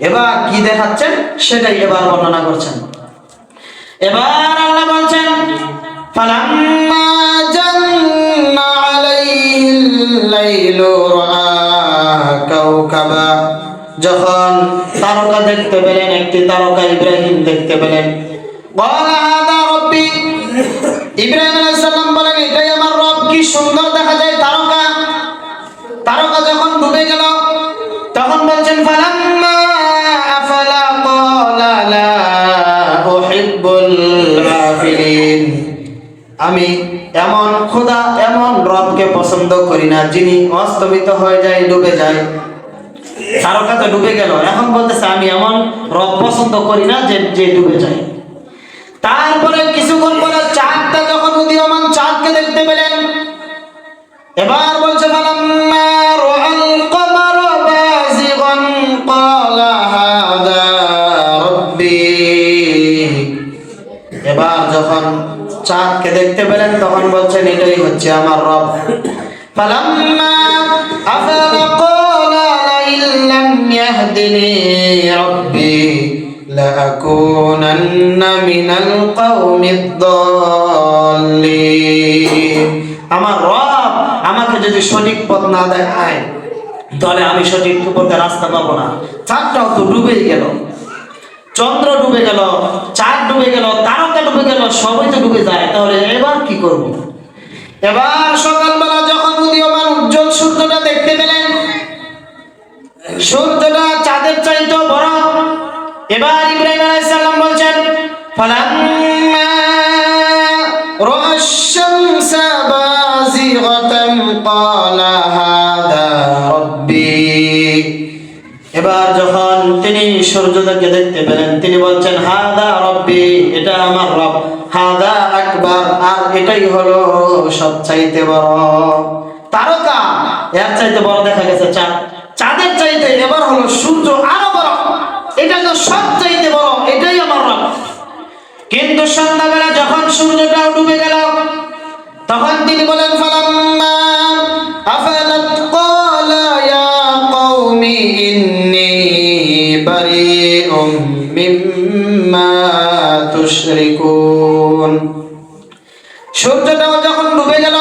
এবার কি দেখাচ্ছেন সেটাই এবার বর্ণনা করছেন। এবার আল্লাহ বলছেন ফালাম্মা জান্না আলাইহিল লাইলু রাআ কাওকাবা, যখন তারকা দেখতে পেলেন, একটি তারকা ইব্রাহিম দেখতে পেলেন, ক্বালা হাযা রাব্বি, ইব্রাহিম আলাইহিস সালাম বলেন এটাই আমার রব, কি সুন্দর দেখা যায় তারকা। তারকা যখন ডুবে গেল তখন বলছেন ফালাম্মা আফালা ক্বালা লা উহিব্বুল আফিলিন, আমি এমন খোদা, এমন রবকে পছন্দ করি না যিনি অস্তমিত হয়ে যায়, ডুবে যায়। তারকা তো ডুবে গেল, এখন বলতেছে আমি এমন রব পছন্দ করি না যে ডুবে যায়। তারপরে কিছুক্ষণ পরে চাঁদটা যখন উদীয়মান, চাঁদকে দেখতে পেলেন, এবার বলছে ফালাম্মা রাআল কমারা বাযিগান ক্বালা হাযা রাব্বি, এবার যখন চাঁদকে দেখতে পেলেন তখন বলছেন এটাই হচ্ছে আমার রব। ফালাম্মা আফালা ক্বালা লাইন লাম ইয়াহদিনি রাব্বি লাআকুনান্না মিনাল কওমিদ দাল্লিন, আমার রব আমাকে যদি সঠিক পথ না দেখায় তাহলে আমি সঠিক পথে রাস্তা পাবো না। চাঁদটাও তো ডুবেই গেল, চন্দ্র ডুবে গেল, চাঁদ ডুবে গেল, তারকা ডুবে গেল, সবই তো ডুবে যায়, তাহলে এবার কি করব? এবার সকালবেলা যখন উদীয়মান উজ্জ্বল সূর্যটা দেখতে পেলেন, সূর্যটা চাঁদের চাইতে বড়। এবার ইব্রাহিম আলাইহিস সালাম বলছেন ফালাম্মা রাআশ শামসা বাযিগাতান ক্বালা হাযা রাব্বি, এবার যখন তিনি সূর্যটাকে দেখতে পেলেন তিনি বলছেন হাযা রাব্বি, এটা আমার রব, হাযা আকবার, আর এটাই হলো সবচাইতে বড়। তারকা এর চাইতে বড় দেখা গেছে চাঁদ, চাঁদের চাইতে এবার হলো সূর্য আরো বড়, এটা তো সবচাইতে বড়, এটাই আমার রব। কিন্তু সন্ধ্যাবেলা যখন সূর্যটাও ডুবে গেল তখন তিনি বলেন ফালাম্মা আফালাত ক্বালা ইয়া কওমি ইন্নী বারিউম মিম্মা তুশরিকুন, সূর্যটাও যখন ডুবে গেল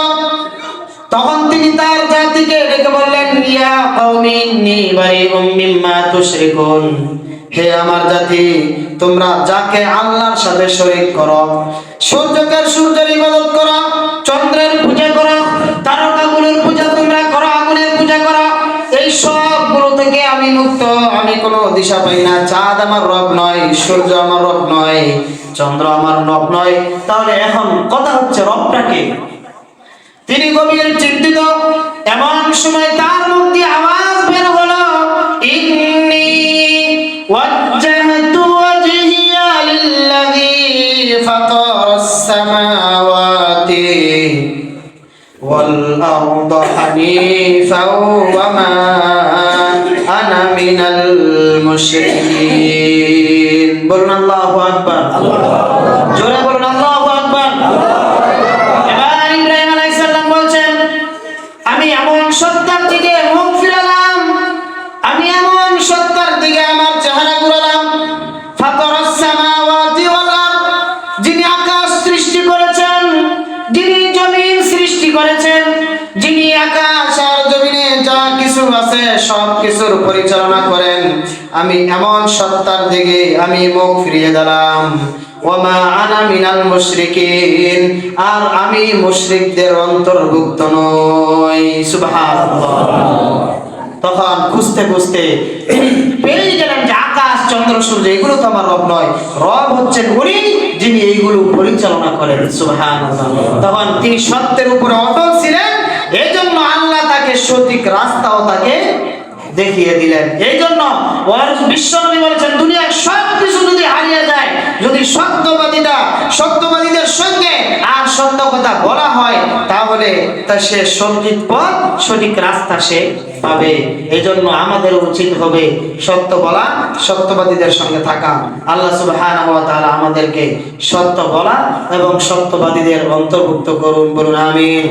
তখন তিনি তার জাতিকে ডেকে বললেন ইয়া কওমি ইন্নী বারিউম মিম্মা তুশরিকুন, হে আমার জাতি, তোমরা যাকে আল্লাহর সাথে শরীক করো, সূর্যের ইবাদত করো, চন্দ্রের পূজা করো, তারকাগুলোর পূজা তোমরা করো, আগুনের পূজা করো, এই সবগুলো থেকে আমি মুক্ত, আমি কোনো দিশা পাই না। চাঁদ আমার রব নয়, সূর্য আমার রব নয়, চন্দ্র আমার রব নয়, তাহলে এখন কথা হচ্ছে রবটাকে। তিনি গভীর চিন্তিত, এমন সময় তার মুখ দিয়ে আওয়াজ বের হলো ইন্নী ওয়াজ্জাহতু ওয়াজহিয়া লিল্লাযী ফাতারাস সামাওয়াতি ওয়াল আরদা হানিফাও ওয়া মা আনা মিনাল মুশরিকিন। বলুন আল্লাহু আকবার, জোরে বলুন আল্লাহু আকবার। এবার ইব্রাহিম আলাইহিস সালাম বলছেন আমি এমন সত্তার দিকে মুখ ফিরালাম, আমি এমন সত্তার দিকে আমার চেহারা ঘুরালাম, ফাতারাস সামাওয়াতি ওয়াল আরদ, যিনি আকাশ সৃষ্টি করেছেন, যিনি জমিন সৃষ্টি করেছেন, যিনি আকাশ আর জমিনে যা কিছু আছে সব কিছুর পরিচালনা করেন, আমি এমন সত্তার দিকে আমি মুখ ফিরিয়ে দিলাম। ওয়া মা আনা মিনাল মুশরিকিন, আর আমি মুশরিকদের অন্তর্ভুক্ত নই। সুবহানাল্লাহ। তখন খুঁজতে খুঁজতে পেয়ে গেলেন যে আকাশ, চন্দ্র, সূর্য এগুলো তো আমার রব নয়, রব হচ্ছেন উনি যিনি এইগুলো পরিচালনা করেন। সুবহানাল্লাহ। তখন তিনি সত্যের উপরে অটল ছিলেন, এই জন্য আল্লাহ তাকে সঠিক রাস্তাও তাকে দেখিয়ে দিলেন। এই জন্য বিশ্বনবী বলেছেন দুনিয়ার সব কিছু যদি হারিয়ে যায়, যদি সত্যবাদীদের সঙ্গে আর সত্য কথা বলা হয় তাহলে তা সে সঠিক পথ, সঠিক রাস্তা সে পাবে। এই জন্য আমাদের উচিত হবে সত্য বলা, সত্যবাদীদের সঙ্গে থাকা। আল্লাহ সুবহানাহু ওয়া তাআলা আমাদেরকে সত্য বলা এবং সত্যবাদীদের অন্তর্ভুক্ত করুন। বলুন আমিন।